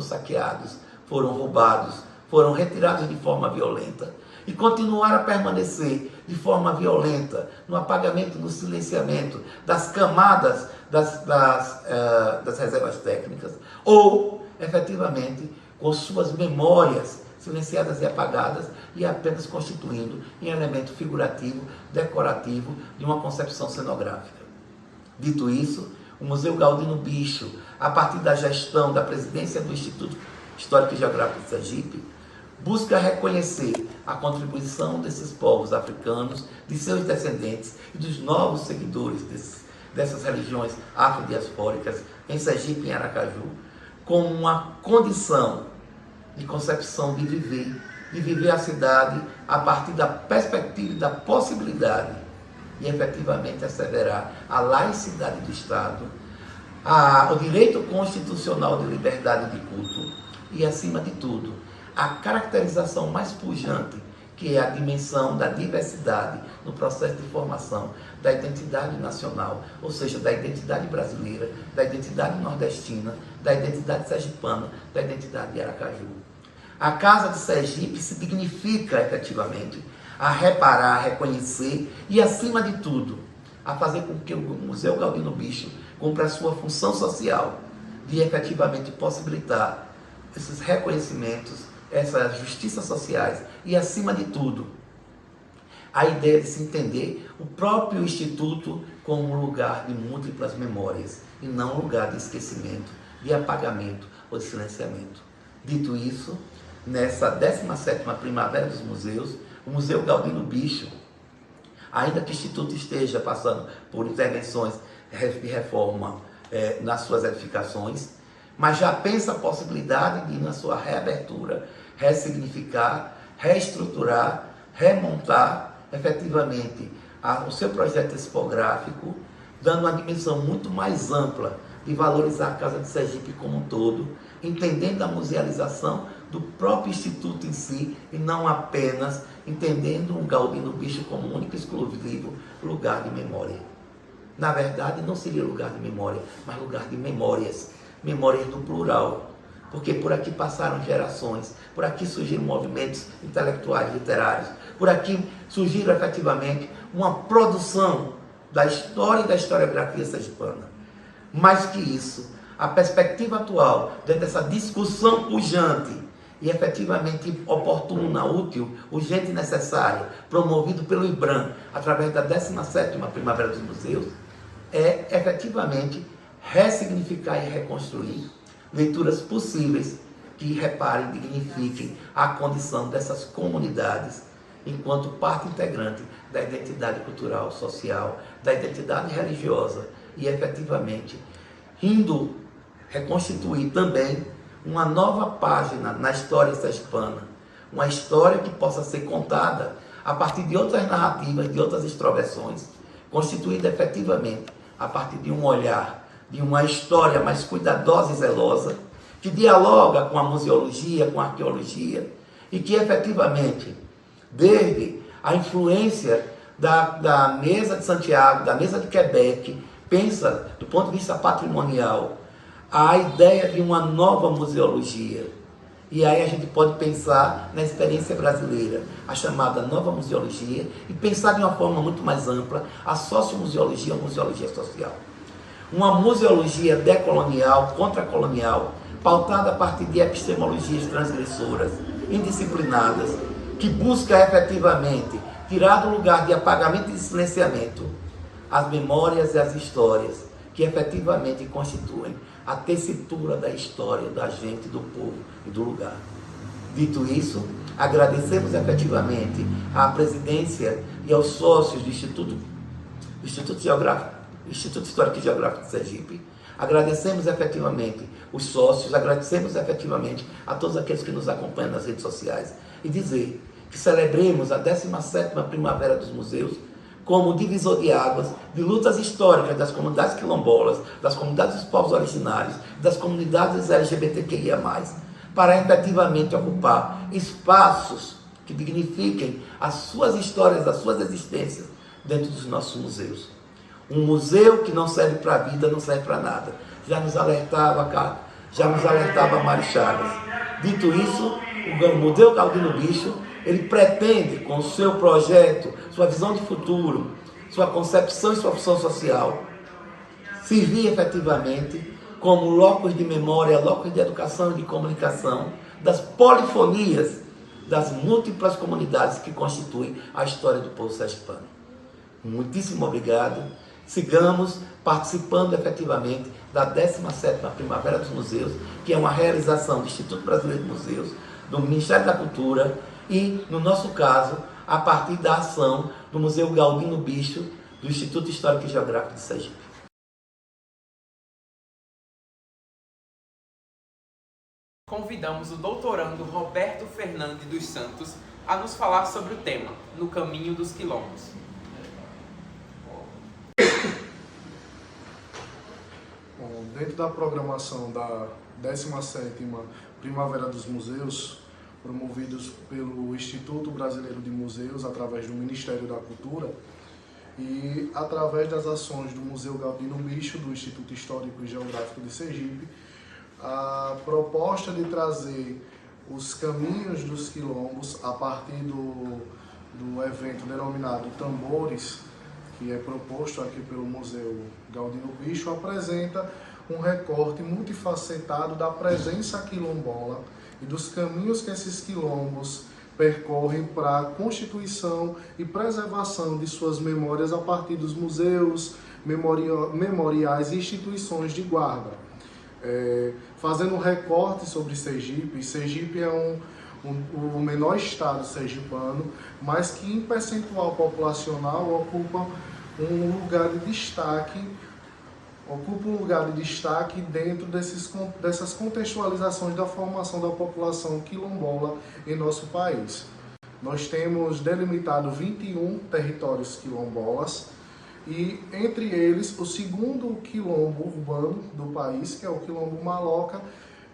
foram saqueados, foram roubados, foram retirados de forma violenta e continuaram a permanecer de forma violenta no apagamento, no silenciamento das camadas das reservas técnicas, ou efetivamente com suas memórias silenciadas e apagadas e apenas constituindo em elemento figurativo, decorativo de uma concepção cenográfica. Dito isso, o Museu Galdino Bicho, a partir da gestão da presidência do Instituto Histórico e Geográfico de Sergipe, busca reconhecer a contribuição desses povos africanos, de seus descendentes e dos novos seguidores dessas religiões afrodiaspóricas em Sergipe e em Aracaju, como uma condição de concepção de viver a cidade a partir da perspectiva e da possibilidade de efetivamente asseverar a laicidade do Estado, o direito constitucional de liberdade de culto e, acima de tudo, a caracterização mais pujante, que é a dimensão da diversidade no processo de formação da identidade nacional, ou seja, da identidade brasileira, da identidade nordestina, da identidade sergipana, da identidade de Aracaju. A Casa de Sergipe se dignifica efetivamente a reparar, a reconhecer e, acima de tudo, a fazer com que o Museu Galdino Bicho cumpra a sua função social de efetivamente possibilitar esses reconhecimentos, essas justiças sociais e, acima de tudo, a ideia de se entender o próprio Instituto como um lugar de múltiplas memórias e não um lugar de esquecimento, de apagamento ou de silenciamento. Dito isso, nessa 17ª Primavera dos Museus, o Museu Galdino Bicho, ainda que o Instituto esteja passando por intervenções de reforma nas suas edificações, mas já pensa a possibilidade de, na sua reabertura, ressignificar, reestruturar, remontar efetivamente o seu projeto expográfico, dando uma dimensão muito mais ampla de valorizar a Casa de Sergipe como um todo, entendendo a musealização do próprio Instituto em si e não apenas entendendo um Galdino Bicho como único e exclusivo lugar de memória. Na verdade, não seria lugar de memória, mas lugar de memórias, memórias no plural, porque por aqui passaram gerações, por aqui surgiram movimentos intelectuais, literários, por aqui surgiram efetivamente uma produção da história e da historiografia sergipana. Mais que isso, a perspectiva atual, dentro dessa discussão pujante e efetivamente oportuna, útil, urgente e necessária, promovido pelo IBRAM, através da 17ª Primavera dos Museus, é efetivamente ressignificar e reconstruir leituras possíveis que reparem e dignifiquem a condição dessas comunidades enquanto parte integrante da identidade cultural, social, da identidade religiosa e efetivamente indo reconstituir também uma nova página na história sergipana, uma história que possa ser contada a partir de outras narrativas, de outras extroversões, constituída efetivamente a partir de um olhar, de uma história mais cuidadosa e zelosa, que dialoga com a museologia, com a arqueologia, e que efetivamente, desde a influência da Mesa de Santiago, da Mesa de Quebec, pensa, do ponto de vista patrimonial, a ideia de uma nova museologia. E aí a gente pode pensar na experiência brasileira, a chamada nova museologia, e pensar de uma forma muito mais ampla a sociomuseologia, a museologia social. Uma museologia decolonial, contracolonial, pautada a partir de epistemologias transgressoras, indisciplinadas, que busca efetivamente tirar do lugar de apagamento e de silenciamento as memórias e as histórias que efetivamente constituem a tessitura da história da gente, do povo e do lugar. Dito isso, agradecemos efetivamente à presidência e aos sócios do Instituto Histórico e Geográfico de Sergipe. Agradecemos efetivamente os sócios, agradecemos efetivamente a todos aqueles que nos acompanham nas redes sociais e dizer que celebremos a 17ª Primavera dos Museus como divisor de águas de lutas históricas das comunidades quilombolas, das comunidades dos povos originários, das comunidades LGBTQIA+, para efetivamente ocupar espaços que dignifiquem as suas histórias, as suas existências dentro dos nossos museus. Um museu que não serve para a vida, não serve para nada. Já nos alertava já nos alertava Mário Chagas. Dito isso, o Museu Galdino Bicho, ele pretende, com o seu projeto, sua visão de futuro, sua concepção e sua função social, servir efetivamente como locus de memória, locus de educação e de comunicação das polifonias das múltiplas comunidades que constituem a história do povo sergipano. Muitíssimo obrigado. Sigamos participando efetivamente da 17ª Primavera dos Museus, que é uma realização do Instituto Brasileiro de Museus, do Ministério da Cultura e, no nosso caso, a partir da ação do Museu Galdino Bicho, do Instituto Histórico e Geográfico de Sergipe. Convidamos o doutorando Roberto Fernandes dos Santos a nos falar sobre o tema, No Caminho dos Quilombos. Bom, dentro da programação da 17ª Primavera dos Museus, promovidos pelo Instituto Brasileiro de Museus, através do Ministério da Cultura, e através das ações do Museu Galdino Bicho, do Instituto Histórico e Geográfico de Sergipe, a proposta de trazer os caminhos dos quilombos a partir do evento denominado Tambores, que é proposto aqui pelo Museu Galdino Bicho, apresenta um recorte multifacetado da presença quilombola e dos caminhos que esses quilombos percorrem para a constituição e preservação de suas memórias a partir dos museus, memoriais e instituições de guarda. Fazendo um recorte sobre Sergipe, Sergipe é o menor estado sergipano, mas que em percentual populacional ocupa um lugar de destaque dentro dessas contextualizações da formação da população quilombola em nosso país. Nós temos delimitado 21 territórios quilombolas, e entre eles o segundo quilombo urbano do país, que é o Quilombo Maloca,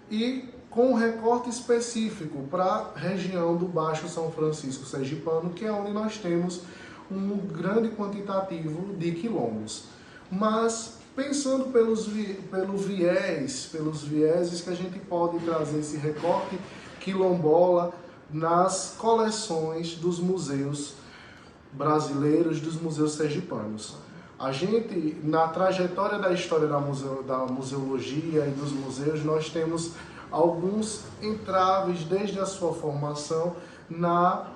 e com um recorte específico para a região do Baixo São Francisco Sergipano, que é onde nós temos um grande quantitativo de quilombos. Mas pensando pelos vieses que a gente pode trazer esse recorte quilombola nas coleções dos museus brasileiros, dos museus sergipanos. A gente, na trajetória da história da museologia e dos museus, nós temos alguns entraves desde a sua formação na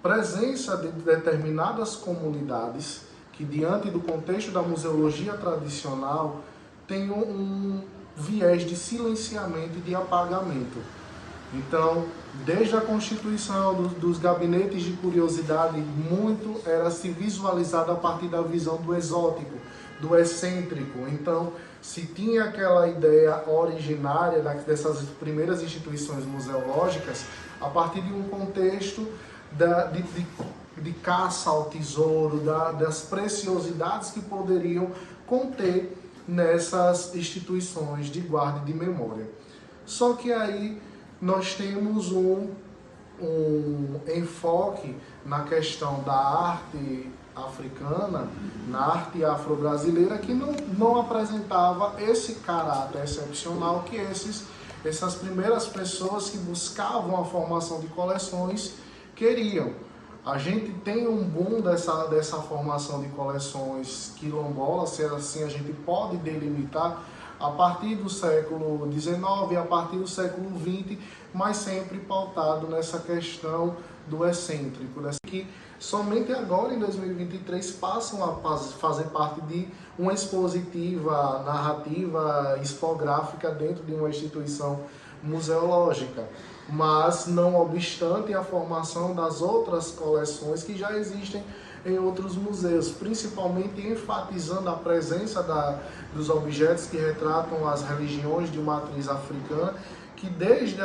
presença de determinadas comunidades que, diante do contexto da museologia tradicional, tem um viés de silenciamento e de apagamento. Então, desde a constituição dos gabinetes de curiosidade, muito era se visualizado a partir da visão do exótico, do excêntrico. Então, se tinha aquela ideia originária dessas primeiras instituições museológicas, a partir de um contexto de caça ao tesouro, das preciosidades que poderiam conter nessas instituições de guarda e de memória. Só que aí nós temos um enfoque na questão da arte africana, na arte afro-brasileira, que não apresentava esse caráter excepcional que essas primeiras pessoas que buscavam a formação de coleções queriam. A gente tem um boom dessa formação de coleções quilombolas, se assim a gente pode delimitar, a partir do século XIX e a partir do século XX, mas sempre pautado nessa questão do excêntrico, que somente agora, em 2023, passam a fazer parte de uma expositiva narrativa expográfica dentro de uma instituição museológica. Mas, não obstante a formação das outras coleções que já existem em outros museus, principalmente enfatizando a presença dos objetos que retratam as religiões de matriz africana, que desde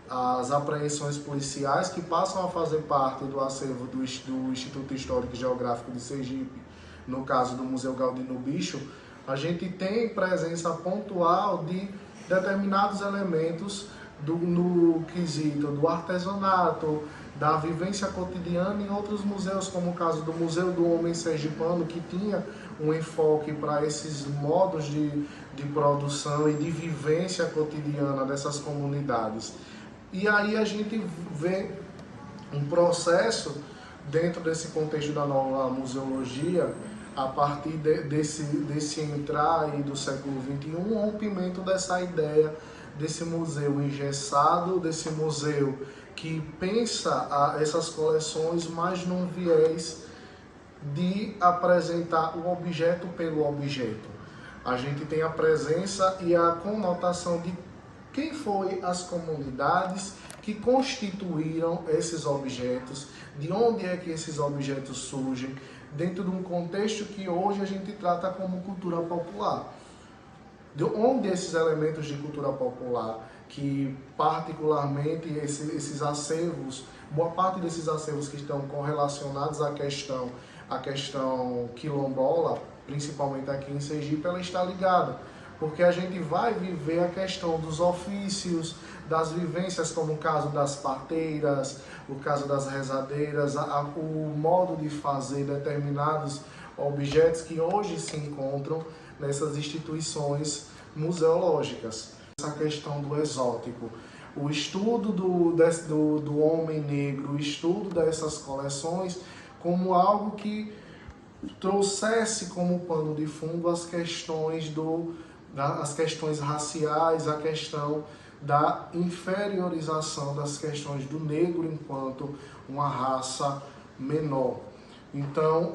as apreensões policiais, que passam a fazer parte do acervo do Instituto Histórico e Geográfico de Sergipe, no caso do Museu Galdino Bicho, a gente tem presença pontual de determinados elementos no quesito do artesanato, da vivência cotidiana em outros museus, como o caso do Museu do Homem Sergipano, que tinha um enfoque para esses modos de produção e de vivência cotidiana dessas comunidades. E aí a gente vê um processo dentro desse contexto da nova museologia, a partir desse entrar aí do século XXI, um rompimento dessa ideia desse museu engessado, desse museu que pensa essas coleções mais num viés de apresentar o objeto pelo objeto. A gente tem a presença e a conotação de quem foi as comunidades que constituíram esses objetos, de onde é que esses objetos surgem, dentro de um contexto que hoje a gente trata como cultura popular. De onde esses elementos de cultura popular, que particularmente esses acervos, boa parte desses acervos que estão correlacionados à questão quilombola, principalmente aqui em Sergipe, ela está ligada, porque a gente vai viver a questão dos ofícios, das vivências, como o caso das parteiras, o caso das rezadeiras, o modo de fazer determinados objetos que hoje se encontram nessas instituições museológicas. Essa questão do exótico, o estudo do homem negro, o estudo dessas coleções como algo que trouxesse como pano de fundo as questões raciais, a questão da inferiorização das questões do negro enquanto uma raça menor. Então,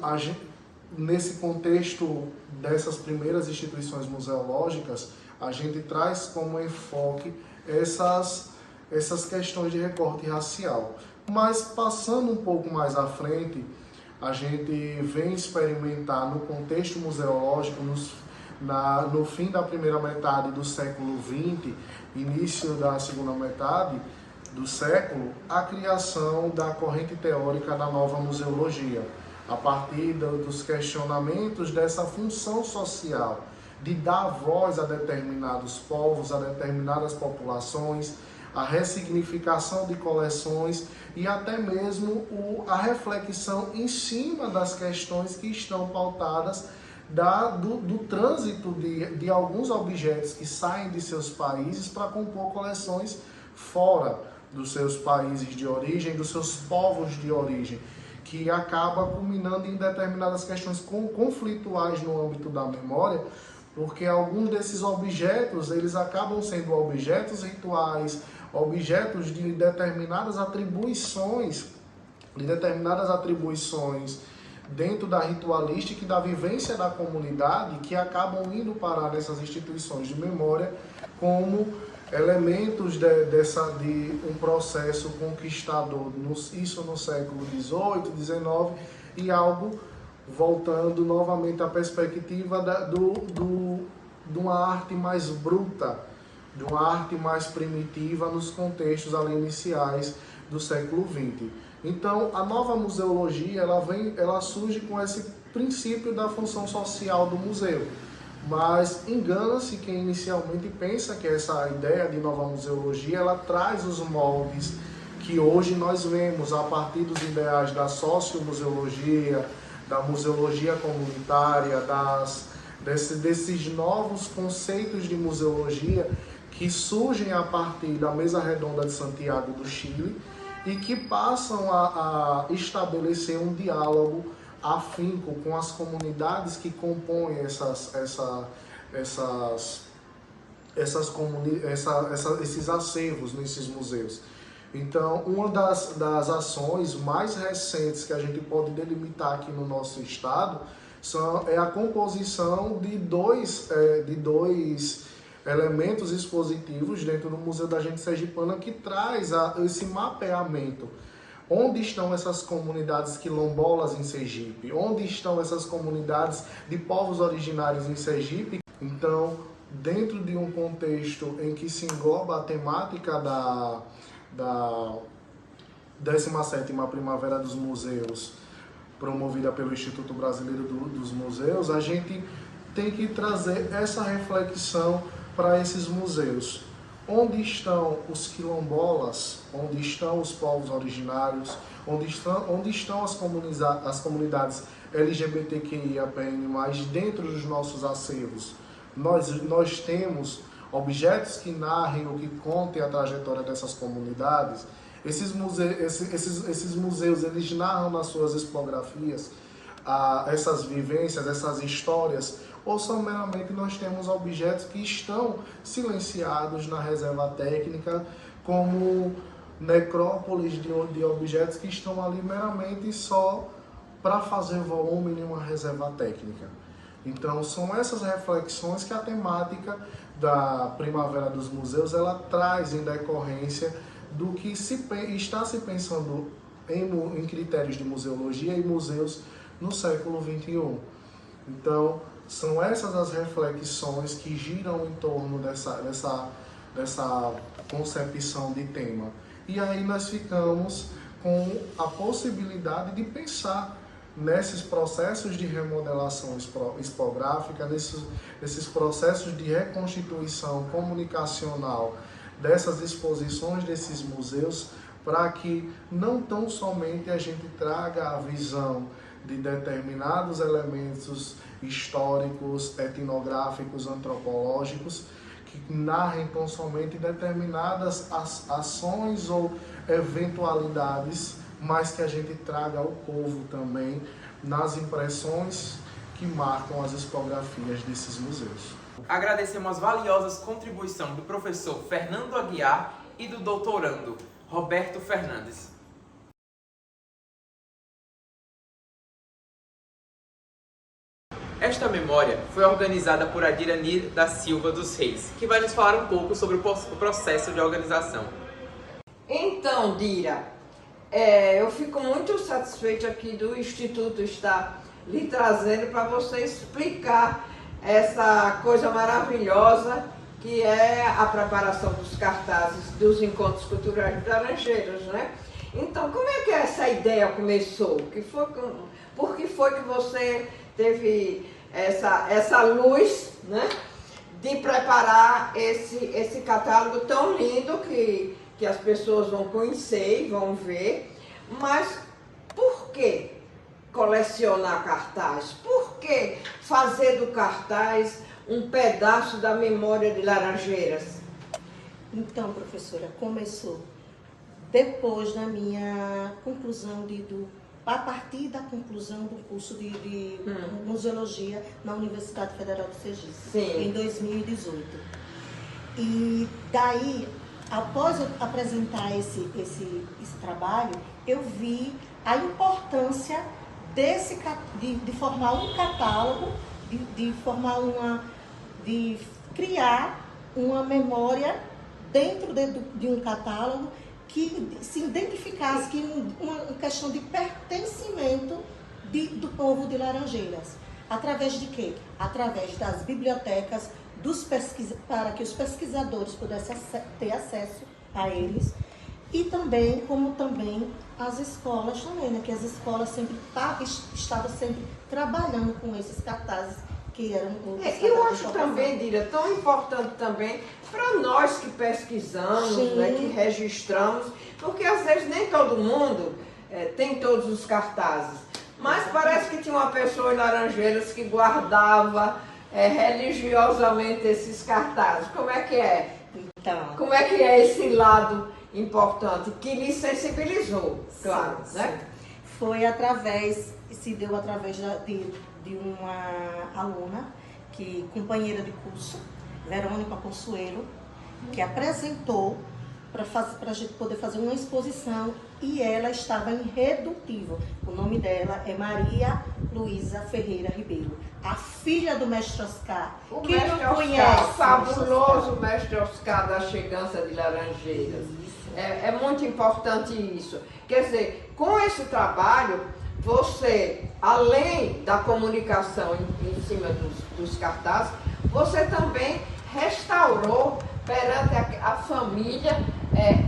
nesse contexto dessas primeiras instituições museológicas, a gente traz como enfoque essas questões de recorte racial. Mas passando um pouco mais à frente, a gente vem experimentar no contexto museológico, no fim da primeira metade do século XX, início da segunda metade do século, a criação da corrente teórica da nova museologia, a partir dos questionamentos dessa função social, de dar voz a determinados povos, a determinadas populações, a ressignificação de coleções e até mesmo a reflexão em cima das questões que estão pautadas do trânsito de alguns objetos que saem de seus países para compor coleções fora dos seus países de origem, dos seus povos de origem, que acaba culminando em determinadas questões conflituais no âmbito da memória, porque alguns desses objetos, eles acabam sendo objetos rituais, objetos de determinadas atribuições dentro da ritualística e da vivência da comunidade, que acabam indo parar nessas instituições de memória como elementos de um processo conquistador, isso no século XVIII, XIX, e algo voltando novamente à perspectiva de uma arte mais bruta, de uma arte mais primitiva nos contextos ali iniciais do século XX. Então, a nova museologia ela surge com esse princípio da função social do museu, mas engana-se quem inicialmente pensa que essa ideia de nova museologia ela traz os moldes que hoje nós vemos a partir dos ideais da sociomuseologia, da museologia comunitária, desses novos conceitos de museologia que surgem a partir da Mesa Redonda de Santiago do Chile e que passam a estabelecer um diálogo afinco com as comunidades que compõem esses acervos nesses museus. Então, uma das ações mais recentes que a gente pode delimitar aqui no nosso estado é a composição de dois elementos expositivos dentro do Museu da Gente Sergipana que traz esse mapeamento. Onde estão essas comunidades quilombolas em Sergipe? Onde estão essas comunidades de povos originários em Sergipe? Então, dentro de um contexto em que se engloba a temática da 17ª Primavera dos Museus, promovida pelo Instituto Brasileiro dos Museus, a gente tem que trazer essa reflexão para esses museus. Onde estão os quilombolas? Onde estão os povos originários? Onde estão as comunidades LGBTQIAPN+, dentro dos nossos acervos. Nós temos objetos que narrem ou que contem a trajetória dessas comunidades. Esses museus, eles narram nas suas expografias essas vivências, essas histórias, ou só meramente nós temos objetos que estão silenciados na reserva técnica, como necrópolis de objetos que estão ali meramente só para fazer volume em uma reserva técnica. Então, são essas reflexões que a temática da Primavera dos Museus ela traz em decorrência do que está se pensando em critérios de museologia e museus no século XXI. Então, são essas as reflexões que giram em torno dessa concepção de tema. E aí nós ficamos com a possibilidade de pensar nesses processos de remodelação expográfica, nesses processos de reconstituição comunicacional dessas exposições, desses museus, para que não tão somente a gente traga a visão de determinados elementos históricos, etnográficos, antropológicos, que narrem tão somente determinadas ações ou eventualidades, mas que a gente traga ao povo também nas impressões que marcam as expografias desses museus. Agradecemos as valiosas contribuições do professor Fernando Aguiar e do doutorando Roberto Fernandes. Esta memória foi organizada por Adirani da Silva dos Reis, que vai nos falar um pouco sobre o processo de organização. Então, Dira, eu fico muito satisfeita aqui do Instituto estar lhe trazendo para você explicar essa coisa maravilhosa que é a preparação dos cartazes dos encontros culturais de Laranjeiras, né? Então, como é que essa ideia começou? Por que foi que você teve essa luz, né, de preparar esse catálogo tão lindo que as pessoas vão conhecer e vão ver? Mas por que colecionar cartaz? Por que fazer do cartaz um pedaço da memória de Laranjeiras? Então, professora, começou depois da minha conclusão a partir da conclusão do curso de museologia na Universidade Federal do Sergipe, Sim. Em 2018. E daí, após eu apresentar esse trabalho, eu vi a importância de formar um catálogo, de criar uma memória dentro de um catálogo que se identificasse que uma questão de pertencimento do povo de Laranjeiras. Através de quê? Através das bibliotecas, para que os pesquisadores pudessem ter acesso a eles, e também, como também as escolas também, né? Que as escolas estavam sempre trabalhando com esses cartazes que eram os eu acho também, Dira, tão importante também para nós que pesquisamos, né, que registramos, porque às vezes nem todo mundo tem todos os cartazes, mas parece que tinha uma pessoa em Laranjeiras que guardava religiosamente esses cartazes. Como é que é? Então, Como é que é esse lado importante que lhe sensibilizou, claro, sim, né? Se deu através de uma aluna, companheira de curso, Verônica Consuelo, que apresentou para a gente poder fazer uma exposição, e ela estava em Redutível. O nome dela é Maria Luísa Ferreira Ribeiro, a filha do mestre Oscar. O Quem mestre não Oscar, conhece? fabuloso mestre Oscar da Chegança de Laranjeiras. É muito importante isso. Quer dizer, com esse trabalho, você, além da comunicação em cima dos cartazes, você também restaurou perante a família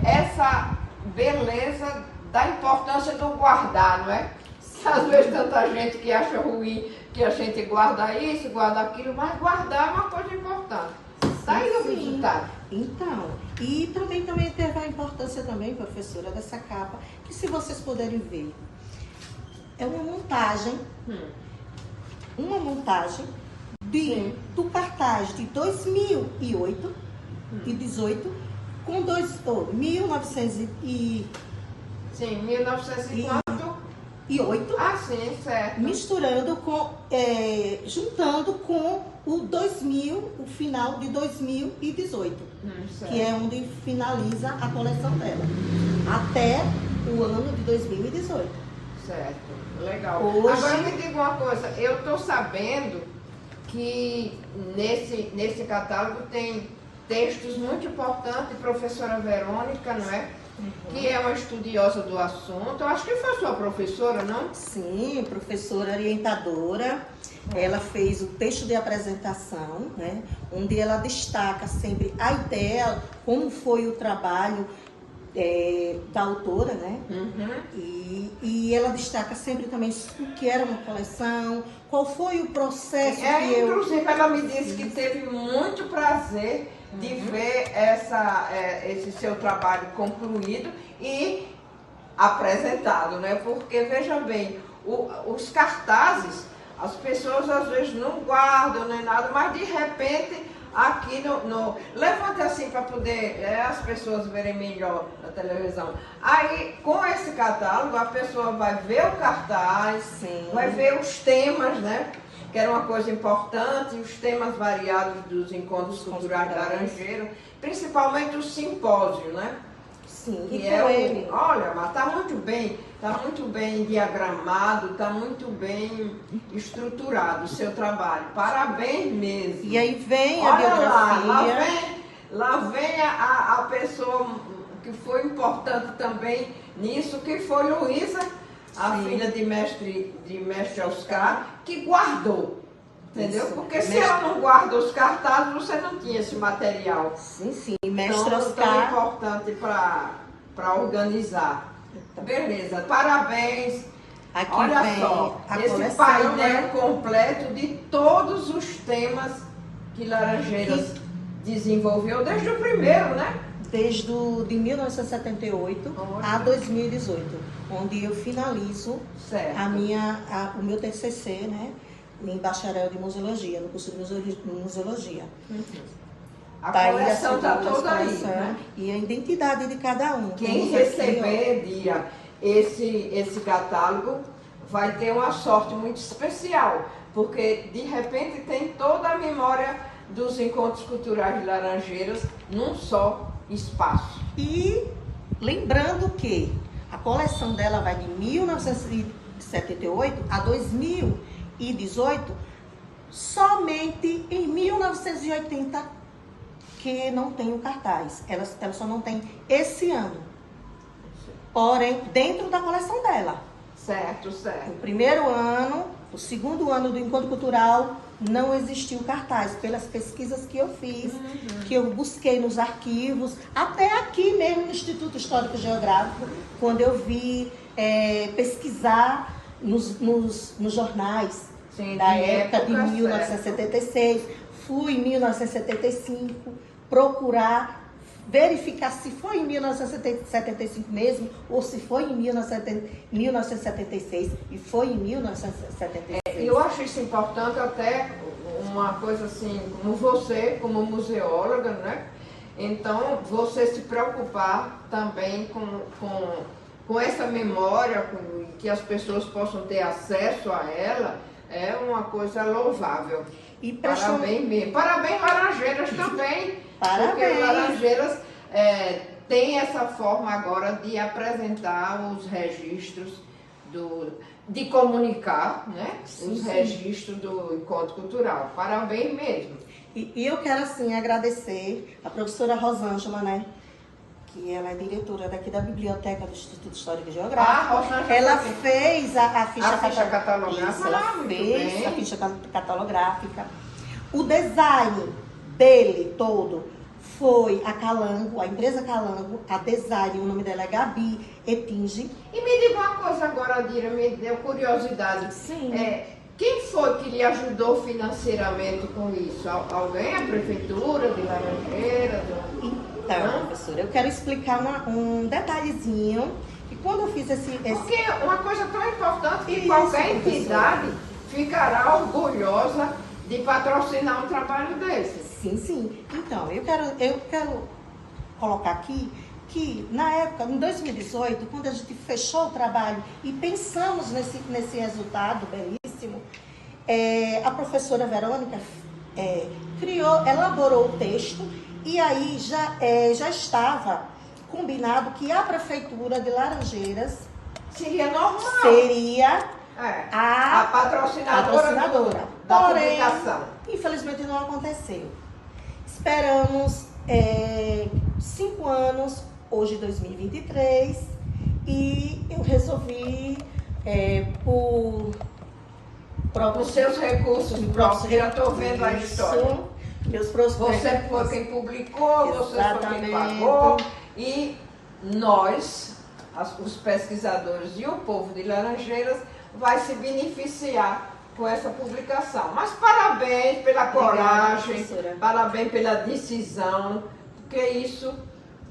essa beleza da importância do guardar, não é? Às vezes tanta gente que acha ruim que a gente guarda isso, guarda aquilo, mas guardar é uma coisa importante. Está aí o resultado. Então, e também teve a importância também, professora, dessa capa, que se vocês puderem ver, é uma montagem do cartaz de 2008 e 18 com 1908, Ah, sim, certo. misturando com, juntando com o 2000, o final de 2018, Certo. que é onde finaliza a coleção dela, até o ano de 2018. Certo, legal. Hoje- Agora me diga uma coisa, eu estou sabendo que nesse catálogo tem textos muito importantes, professora Verônica, não é? Que é uma estudiosa do assunto. Eu acho que foi sua professora, não? Sim, professora orientadora, ela fez o texto de apresentação, né, onde ela destaca sempre a ideia, como foi o trabalho da autora, né? E ela destaca sempre também o que era uma coleção, qual foi o processo que eu... Inclusive, ela me disse que teve muito prazer de ver esse seu trabalho concluído e apresentado, né? Porque, veja bem, os cartazes, as pessoas às vezes não guardam nem nada, mas de repente aqui levanta assim para poder as pessoas verem melhor na televisão. Aí, com esse catálogo, a pessoa vai ver o cartaz, Sim. vai ver os temas, né? Que era uma coisa importante, os temas variados dos encontros culturais Laranjeiras, principalmente o simpósio, né? Sim, Que e é com ele. olha, mas está muito bem diagramado, está muito bem estruturado o seu trabalho. Parabéns mesmo. E aí vem a Olha biografia. lá vem a pessoa que foi importante também nisso, que foi Luísa, a Sim. filha de mestre Oscar, que guardou. Entendeu? Isso. Porque se ela não guarda os cartazes, você não tinha esse material. Sim, mestre Tão Oscar. importante para organizar. Beleza, parabéns. Aqui Olha vem só, a esse coleção, painel né? completo de todos os temas que Laranjeiras desenvolveu desde o primeiro, né? De 1978 a 2018, onde eu finalizo Certo. o meu TCC, né, em bacharel de museologia, no curso de museologia. A Tá aí coleção está duas toda aí, coleção né? E a identidade de cada um. Quem Temos aqui, receber, Dira, esse catálogo vai ter uma sorte muito especial, porque de repente tem toda a memória dos encontros culturais de Laranjeiras num só espaço. E lembrando que a coleção dela vai de 1978 a 2018, somente em 1980 que não tem o cartaz. Ela só não tem esse ano. Porém, dentro da coleção dela. Certo, certo. O primeiro ano, o segundo ano do Encontro Cultural, não existiu cartaz. Pelas pesquisas que eu fiz, que eu busquei nos arquivos, até aqui mesmo no Instituto Histórico e Geográfico, quando eu vi pesquisar nos jornais. Sim, Da de época de época, 1976, fui em 1975 procurar, verificar se foi em 1975 mesmo ou se foi em 1976 e foi em 1976. Eu acho isso importante, até uma coisa assim, como você, como museóloga, né? Então, você se preocupar também com essa memória, que as pessoas possam ter acesso a ela, é uma coisa louvável. E Parabéns mesmo. Parabéns, Laranjeiras também. Parabéns. Porque Laranjeiras tem essa forma agora de apresentar os registros, de comunicar, né? Os registros do encontro cultural. Parabéns mesmo. E eu quero, assim, agradecer a professora Rosângela, né? Que ela é diretora daqui da Biblioteca do Instituto Histórico e Geográfico. Rosângela Ela também. fez a ficha catalográfica. Isso, ela muito fez bem. a ficha catalográfica. O design dele todo foi a Calango, a empresa Calango, a design, o nome dela é Gabi Etinge. E me diga uma coisa agora, Dira, me deu curiosidade. Sim. Quem foi que lhe ajudou financeiramente com isso? Alguém? A prefeitura de Laranjeiras? Então, professora, eu quero explicar um detalhezinho. E quando eu fiz esse... Porque uma coisa tão importante que Isso, qualquer professora. entidade ficará orgulhosa de patrocinar um trabalho desse. Sim, sim. Então, eu quero colocar aqui que, na época, em 2018, quando a gente fechou o trabalho e pensamos nesse resultado belíssimo, a professora Verônica elaborou o texto e aí já estava combinado que a Prefeitura de Laranjeiras Seria normal. seria a patrocinadora da Porém, publicação. infelizmente não aconteceu. Esperamos 5 anos, hoje 2023, e eu resolvi por Os seus recursos próprios, já estou vendo a história. Você foi quem publicou, você foi quem pagou, e nós, os pesquisadores e o povo de Laranjeiras, vai se beneficiar com essa publicação. Mas parabéns pela coragem, professora. parabéns pela decisão, porque isso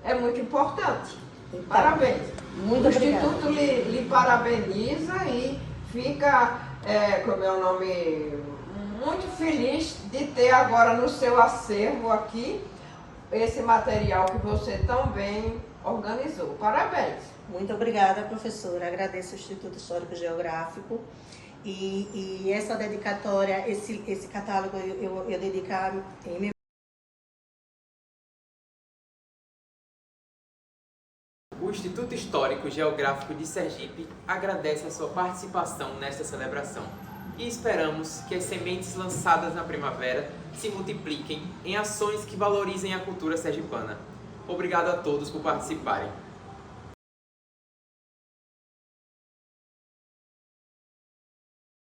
é muito importante. Então, Parabéns. muito o obrigada. Instituto lhe parabeniza e fica, como é o nome, muito feliz de ter agora no seu acervo aqui esse material que você tão bem organizou. Parabéns. Muito obrigada, professora. Agradeço ao Instituto Histórico Geográfico. E essa dedicatória, esse catálogo eu dedico em O Instituto Histórico Geográfico de Sergipe agradece a sua participação nesta celebração e esperamos que as sementes lançadas na primavera se multipliquem em ações que valorizem a cultura sergipana. Obrigado a todos por participarem.